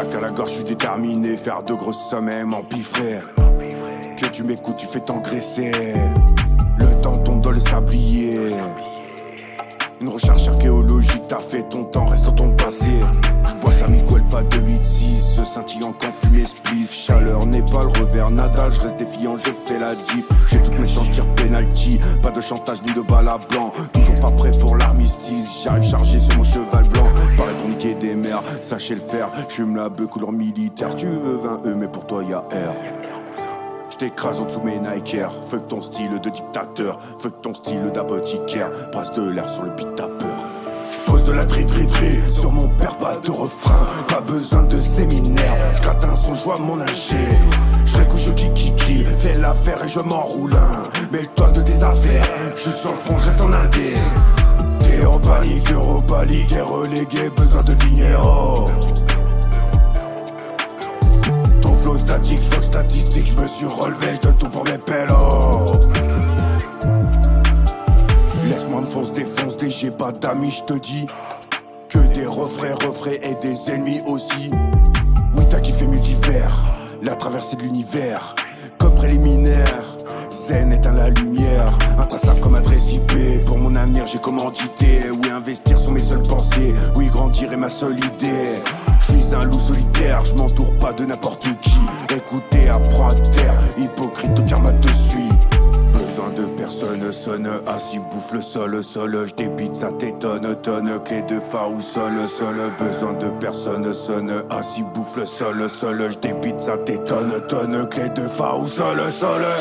sac à la gorge, je suis déterminé. Faire de grosses sommes et m'empiffrer. Que tu m'écoutes, tu fais t'engraisser. Le temps tombe dans le sablier. Une recherche archéologique, t'as fait ton temps, reste dans ton passé. J'bois sa Miguel, pas de 8-6, ce scintillant quand fumée spliff. Chaleur n'est pas le revers Nadal, je reste défiant, je fais la diff. J'ai toutes mes chances, tire penalty, pas de chantage ni de balle à blanc. Toujours pas prêt pour l'armistice, j'arrive chargé sur mon cheval blanc. Pareil pour niquer des mers, sachez le faire. J'fume la beuh couleur militaire, tu veux 20 E mais pour toi y'a R. J't'écrase en dessous mes Nike Air. Fuck ton style de dictateur, fuck ton style d'apothicaire. Brasse de l'air sur le beat à peur. J'pose de la tri sur mon père, pas de refrain. Pas besoin de séminaire, j'gratte un son, j'vois mon âgé. J'récouche au kiki, fais l'affaire et je m'enroule un. Mêle-toi de tes affaires, j'suis sur le front, j'reste en indé. T'es en panique, Europa League, t'es relégué, besoin de dinero. Flow statique, fuck statistique, je me suis relevé, je donne tout pour mes pélos. Laisse-moi me fonce, défonce, j'ai pas d'amis, je te dis. Que des refrains et des ennemis aussi. Oui, t'as kiffé multivers, la traversée de l'univers. Comme préliminaire, zen éteint la lumière. Intraçable comme adresse IP, pour mon avenir j'ai commandité. Oui, investir sont mes seules pensées, oui, grandir est ma seule idée. Je suis un loup solitaire, je m'entoure pas de n'importe qui. Écoutez, apprends à terre, hypocrite au karma te suit. Besoin de personne sonne, assis bouffe le sol, je débite ça t'étonne, tonne, clé de fa ou sol. Besoin de personne sonne, assis bouffe le sol, je débite ça t'étonne, tonne, clé de fa ou sol.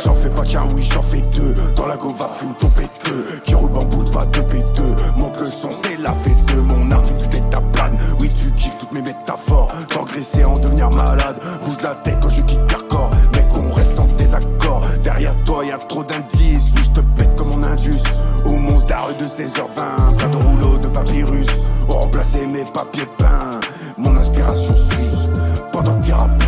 J'en fais pas qu'un, oui j'en fais deux, dans la gova fume ton péteux, qui roule bamboule pas de péteux, monte le son c'est la fête de mon art, fait tout est ta plane, oui tu kiffes toutes mes métaphores, t'engraisser en devenir malade, bouge la tête quand je quitte Carcor, mec on reste en désaccord, derrière toi y'a trop d'indices, oui je te pète comme mon indus, au monstre d'arrêt de 16h20, plein de rouleaux de papyrus, pour remplacer mes papiers peints, mon inspiration suisse, pendant que tes rappeurs